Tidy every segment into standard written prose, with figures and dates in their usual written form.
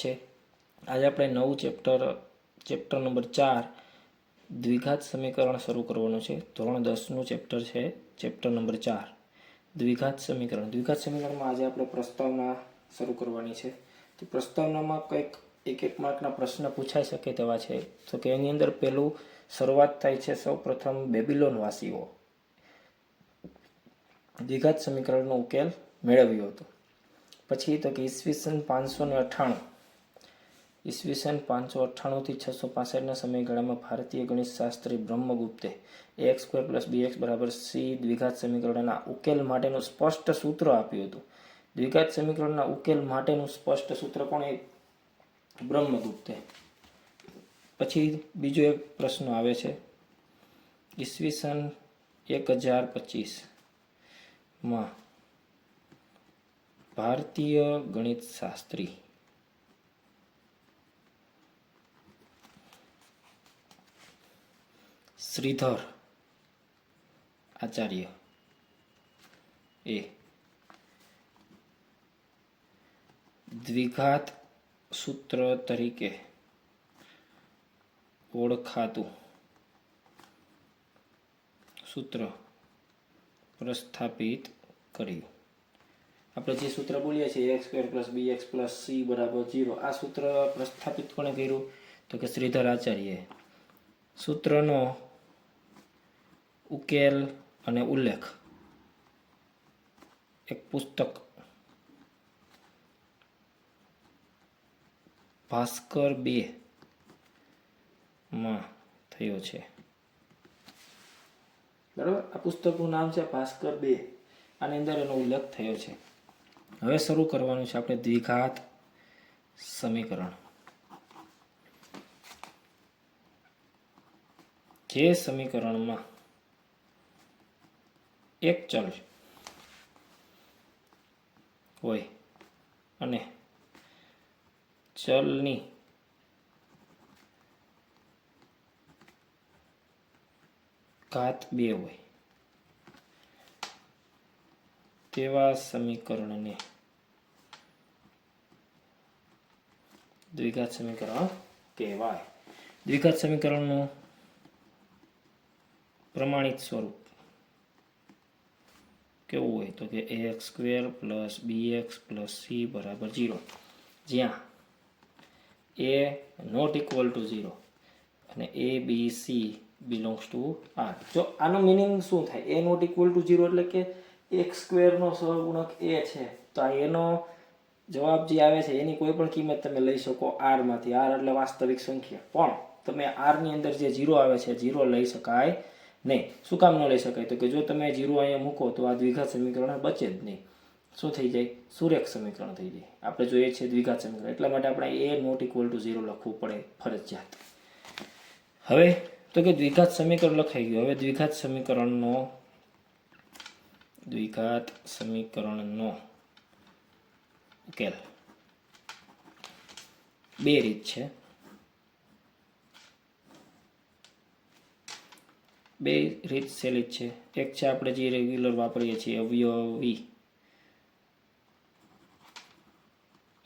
છે। આજે આપણે નવું ચેપ્ટર નંબર 4 દ્વિઘાત સમીકરણ શરૂ કરવાનું છે। ધોરણ 10નું ચેપ્ટર છે, ચેપ્ટર નંબર 4 દ્વિઘાત સમીકરણ। દ્વિઘાત સમીકરણમાં આજે આપણે પ્રસ્તાવના શરૂ કરવાની છે। તો પ્રસ્તાવનામાં કંઈક એક માર્કના પ્રશ્ન પૂછાઈ શકે તેવા છે। તો કે એની અંદર પહેલું શરૂઆત થાય છે સૌપ્રથમ બેબીલોનવાસીઓ દ્વિઘાત સમીકરણનો ઉકેલ મેળવ્યો હતો। પછી તો કે ઈસવીસન 598 ઈસવીસન 598 થી 665ના સમયગાળામાં ભારતીય ગણિતશાસ્ત્રી બ્રહ્મગુપ્તે ax² + bx = c દ્વિઘાત સમીકરણના ઉકેલ માટેનું સ્પષ્ટ સૂત્ર આપ્યું હતું। દ્વિઘાત સમીકરણના ઉકેલ માટેનું સ્પષ્ટ સૂત્ર કોણે? બ્રહ્મગુપ્તે। પછી બીજો એક પ્રશ્ન આવે છે ઈસવીસન 1025માં ભારતીય ગણિતશાસ્ત્રી શ્રીધર આચાર્ય એ દ્વિઘાત સૂત્ર તરીકે ઓળખાતું સૂત્ર પ્રસ્થાપિત કર્યું। આપણે જે સૂત્ર બોલીએ છીએ ax² + bx + c = 0, આ સૂત્ર પ્રસ્થાપિત કોણે કર્યું? તો કે શ્રીધર આચાર્યએ। સૂત્રનો ઉકેલ અને ઉલ્લેખ એક પુસ્તક ભાસ્કર 2 માં થયો છે। બરાબર, આ પુસ્તકનું નામ છે ભાસ્કર 2, આની અંદર એનો ઉલ્લેખ થયો છે। હવે શરૂ કરવાનું છે આપણે દ્વિઘાત સમીકરણ। જે સમીકરણમાં એક ચલ હોય અને ચલની ઘાત 2 હોય તેવા સમીકરણને દ્વિઘાત સમીકરણ કહેવાય। દ્વિઘાત સમીકરણનું પ્રમાણિત સ્વરૂપ કેવું હોય? તો કે ax² + bx + c = 0, જ્યાં a ≠ 0 અને a b c belongs to R। જો આનો મિનિંગ શું થાય? a ≠ 0 એટલે કે x² નો સહગુણક a છે, તો આ એનો જવાબ જે આવે છે એની કોઈ પણ કિંમત તમે લઈ શકો R માંથી। R એટલે વાસ્તવિક સંખ્યા, પણ તમે R ની અંદર જે 0 આવે છે 0 લઈ શકાય નહીં। શું કામ ન લઈ શકાય? તો કે જો તમે 0 અહીંયા મૂકો તો આ દ્વિઘાત સમીકરણ બચે જ નહીં। શું થઈ જાય? સુરેખ સમીકરણ થઈ જાય। આપણે જોઈએ છે દ્વિઘાત સમીકરણ, એટલા માટે આપણે a ≠ 0 લખવું પડે ફરજિયાત। હવે તો કે દ્વિઘાત સમીકરણ લખાઈ ગયું। હવે દ્વિઘાત સમીકરણનો ઉકેલ બે રીત છે। બે રીત સહેલી છે। એક છે આપણે જે રેગ્યુલર વાપરીએ છીએ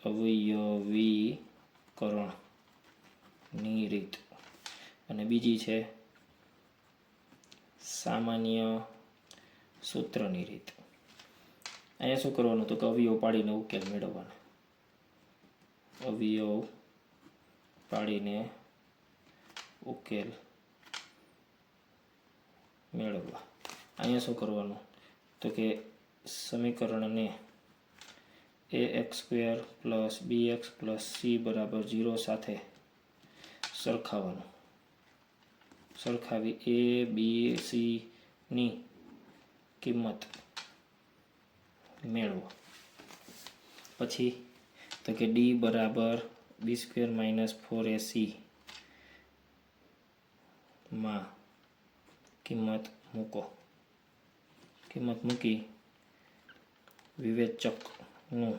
અવયવીકરણની રીત, અને બીજી છે સામાન્ય સૂત્રની રીત। અહીંયા શું કરવાનું? તો કે અવયવ પાડીને ઉકેલ મેળવવાનો। અવયવ પાડીને ઉકેલ મેળવવા। અહીંયા શું કરવાનું? તો કે સમીકરણને ax² + bx + c = 0 સાથે સરખાવવાનું। સરખાવી a b c ની કિંમત મેળવો। પછી તો કે d = b² - 4ac માં કિંમત મૂકો। કિંમત મૂકી વિવેચકનું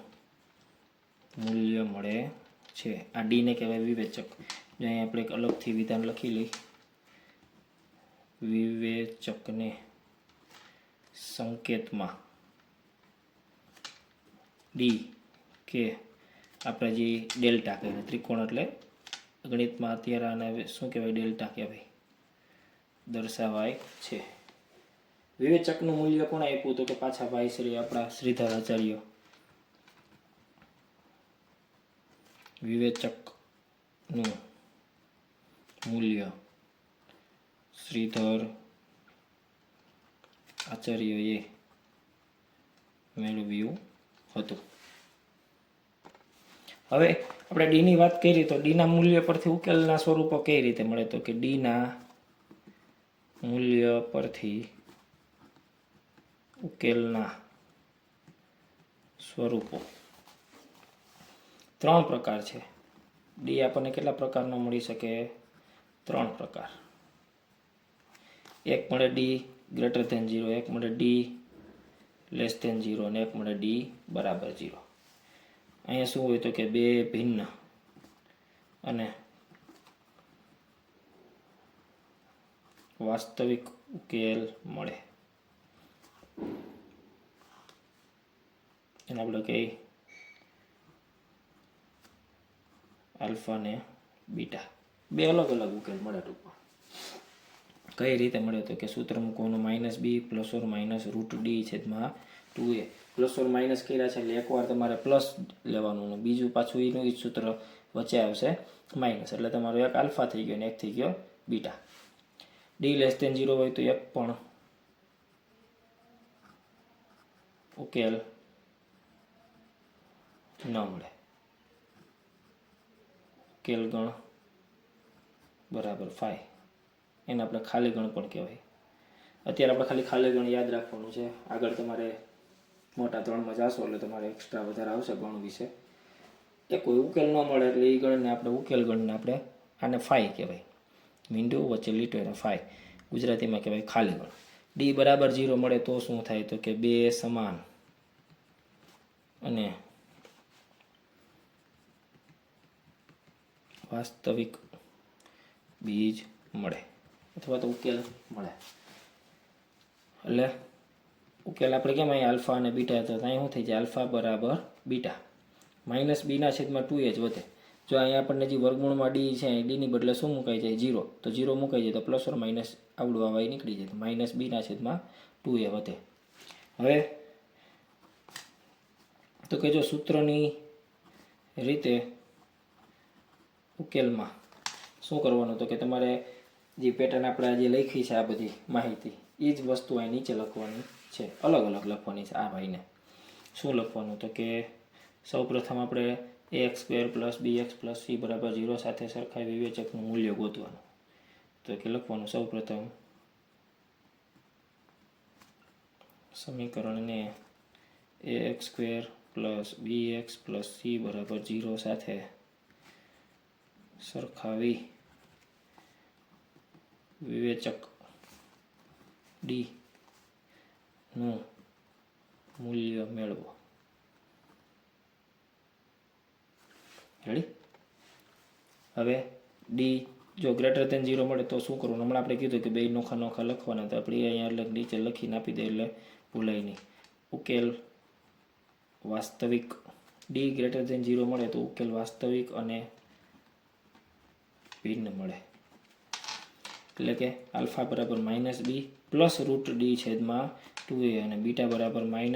મૂલ્ય મળે છે। આ d ને કહેવાય વિવેચક। જો અહીં આપણે એક અલગથી વિધાન લખી લઈ, વિવેચકને સંકેતમાં d કે આપણે જે ડેલ્ટા કહીએ ત્રિકોણ એટલે ગણિતમાં અત્યારે આને શું કહેવાય ડેલ્ટા કહેવાય દર્શાવાય છે. વિવેચકનું મૂલ્ય કોણે આપ્યું તો કે પાછા ભાઈ શ્રી આપણા શ્રીધર આચાર્ય. વિવેચકનું મૂલ્ય શ્રીધર આચાર્યએ મેળવ્યું હતું. હવે આપણે ડીની વાત કરી તો ડીના મૂલ્ય પરથી ઉકેલના સ્વરૂપો કઈ રીતે મળે તો કે ડીના મૂલ્ય પરથી ઉકેલના સ્વરૂપો 3 પ્રકાર છે. ડી આપણને કેટલા પ્રકારનો મળી શકે 3 પ્રકાર. એક મળે ડી ગ્રેટર ધેન 0, એક મળે ડી લેસ ધેન 0 અને એક મળે ડી બરાબર 0. અહીંયા શું હોય તો કે બે ભિન્ન અને વાસ્તવિક ઉકેલ મળે એને આપણે કહીએ આલ્ફા ને બીટા. બે અલગ અલગ ઉકેલ મળે ટૂંકમાં. કઈ રીતે મળે તો કે સૂત્ર મૂકવાનું -b +- √d/2a. Plus or minus કર્યા છે એટલે એકવાર તમારે પ્લસ લેવાનું ને બીજું પાછું એનું જ સૂત્ર વચ્ચે આવશે માઇનસ, એટલે તમારો એક આલ્ફા થઈ ગયો અને એક થઈ ગયો બીટા. ડી લેસ ધેન 0 હોય તો એક પણ ઉકેલ ન મળે. ઉકેલ ગણ બરાબર 5, એને આપણે ખાલી ગણ પણ કહેવાય. અત્યારે આપણે ખાલી ગણ યાદ રાખવાનું છે. આગળ તમારે મોટા 3માં જાશો એટલે તમારે એક્સ્ટ્રા વધારે આવશે ગણ વિશે. એ કોઈ ઉકેલ ન મળે એટલે એ ગણને આપણે ઉકેલ ગણને આપણે આને 5 કહેવાય. મીંડું વચ્ચે લીટો એને 5 ગુજરાતીમાં કહેવાય ખાલી ગણ. ડી બરાબર 0 મળે તો શું થાય તો કે બે સમાન અને વાસ્તવિક બીજ મળે અથવા તો ઉકેલ મળે. એટલે ઉકેલ આપણે કેમ અહીંયા આલ્ફા અને બીટા તો અહીં શું થઈ જાય આલ્ફા બરાબર બીટા. -b/2a જ વધે. જો અહીંયા આપણને જે વર્ગમૂળમાં ડી છે ડીની બદલે શું મુકાઈ જાય 0, તો 0 મુકાઈ જાય તો પ્લસ ઓર માઇનસ આવડું આવાય નીકળી જાય -b/2a વધે. હવે તો કે જો સૂત્રની રીતે ઉકેલમાં શું કરવાનું તો કે તમારે જે પેટર્ન આપણે જે લખી છે આ બધી માહિતી એ જ વસ્તુ અહીં નીચે લખવાની છે. અલગ અલગ લખવાની છે. આ ભાઈને શું લખવાનું તો કે સૌપ્રથમ આપણે ax² + bx + c = 0 સાથે સરખાઈ વિવેચકનું મૂલ્ય ગોતવાનું. તો કે લખવાનું સૌપ્રથમ સમીકરણને ax² + bx + c = 0 સાથે સરખાવી વિવેચક ડી નું મૂલ્ય મેળવો. રેડી? હવે ડી જો ગ્રેટર ધેન 0 મળે તો શું કરવાનું? હમણાં આપણે કીધું કે બે નોખા લખવાના, તો આપણે અહીંયા નીચે લખીને આપી દે એટલે ભૂલાય નહીં. ઉકેલ વાસ્તવિક ડી ગ્રેટર ધેન 0 મળે તો ઉકેલ વાસ્તવિક અને ભિન્ન મળે. એટલે કે આલ્ફા બરાબર -b + √d/2a અને બીટા બરાબર -b -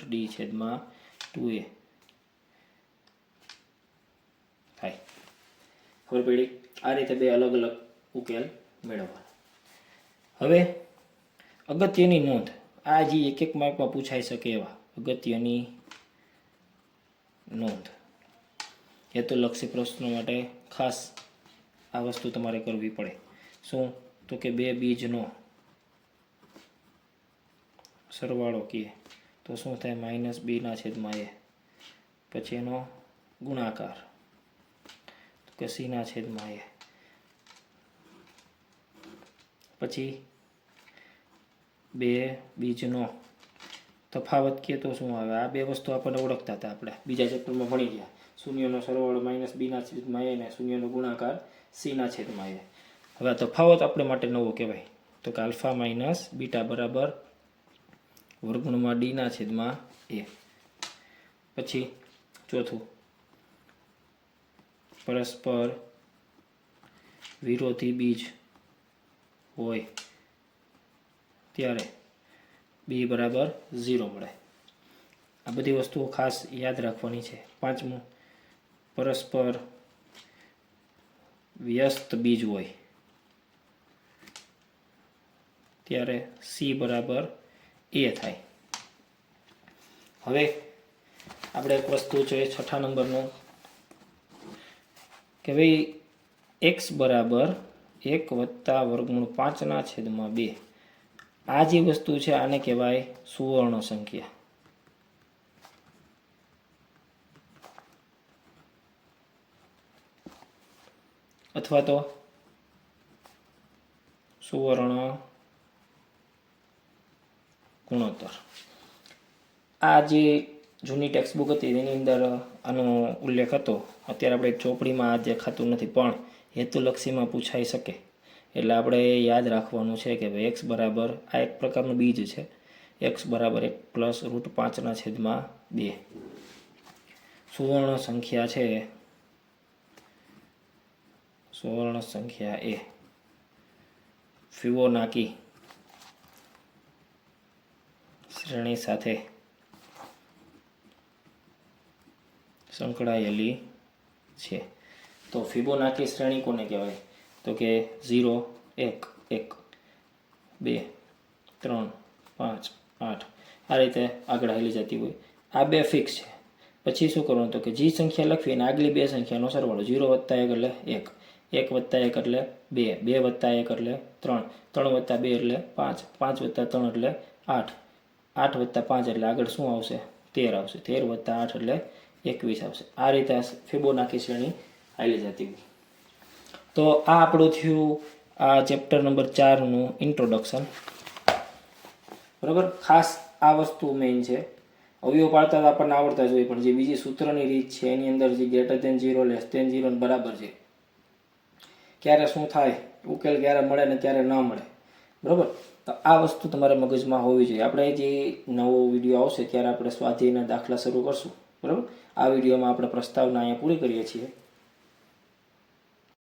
√d/2a થાય. ખબર પડી? આ રીતે બે અલગ અલગ ઉકેલ મેળવવા. હવે અગત્યની નોંધ, આ જે એક માર્કમાં પૂછાઈ શકે એવા અગત્યની નોંધ. હેતુલક્ષી પ્રશ્નો માટે ખાસ આ વસ્તુ તમારે કરવી પડે. શું તો કે બે બીજનો સરવાળો કીએ તો શું થાય -b/a, પછી એનો ગુણાકાર તો કે c/a, પછી બે બીજનો તફાવત કીએ તો શું આવે? આ બે વસ્તુ આપણને ઓળખતા હતા, આપણે બીજા ચેપ્ટરમાં ભણી ગયા. શૂન્યનો સરવાળો -b/a અને શૂન્યનો ગુણાકાર c/a. હવે આ તફાવત આપણે માટે નવો કહેવાય તો કે આલ્ફા - બીટા બરાબર વર્ગમૂળમાં d/a. પછી ચોથું પરસ્પર વિરોધી બીજ હોય ત્યારે બી બરાબર 0 મળે. આ બધી વસ્તુઓ ખાસ યાદ રાખવાની છે. પાંચમું, પરસ્પર વ્યસ્ત બીજ હોય ત્યારે સી બરાબર એ થાય. હવે આપણે એક વસ્તુ જોઈએ છઠ્ઠા નંબરનું કે ભાઈ એક્સ બરાબર 1 + વર્ગમૂળ 5/2. આ જે વસ્તુ છે આને કહેવાય સુવર્ણ સંખ્યા. અથવા તો સુવર્ણ ગુણોત્તર. આ જે જૂની ટેક્સ્ટ બુક હતી એની અંદર આનો ઉલ્લેખ હતો. અત્યારે આપણે ચોપડીમાં આ દેખાતું નથી, પણ હેતુલક્ષીમાં પૂછાઈ શકે. એટલે આપણે યાદ રાખવાનું છે કે ભાઈ એક્સ બરાબર આ એક પ્રકારનું બીજ છે. એક્સ બરાબર 1 + √5/2. સુવર્ણ સંખ્યા છે, સુવર્ણ સંખ્યા એ ફિબોનાકી શ્રેણી સાથે સંકળાયેલી છે. તો ફિબોનાકી શ્રેણી કોને કહેવાય? તો કે 0, 1, 1, 2, 3, 5, 8 આ રીતે આગળ હાલી જતી હોય. આ બે ફિક્સ છે. પછી શું કરવાનું? તો કે જે સંખ્યા લખવી અને આગલી બે સંખ્યાનો સરવાળો. 0 + 1 એટલે 1, 1 + 1 એટલે 2, 2 + 1 એટલે 3, 3 + 2 એટલે 5, 5 + 3 એટલે 8, 8 + 5 એટલે આગળ શું આવશે? 13 આવશે. 13 + 8 એટલે 21 આવશે. આ રીતે ફિબોનાકી શ્રેણી હાલી જતી હોય. તો આ આપણું થયું આ ચેપ્ટર નંબર 4નું ઇન્ટ્રોડક્શન. બરાબર. ખાસ આ વસ્તુ મેઇન છે. અવયવ પાડતા આપણને આવડતા જ હોય, પણ જે બીજી સૂત્રની રીત છે એની અંદર જે >0, <0 બરાબર છે, ક્યારે શું થાય, ઉકેલ ક્યારે મળે ને ક્યારે ન મળે. બરાબર. તો આ વસ્તુ તમારા મગજમાં હોવી જોઈએ. આપણે જે નવો વિડીયો આવશે ત્યારે આપણે સ્વાધ્યાયના દાખલા શરૂ કરશું. બરાબર. આ વિડીયોમાં આપણે પ્રસ્તાવના અહીંયા પૂરી કરીએ છીએ.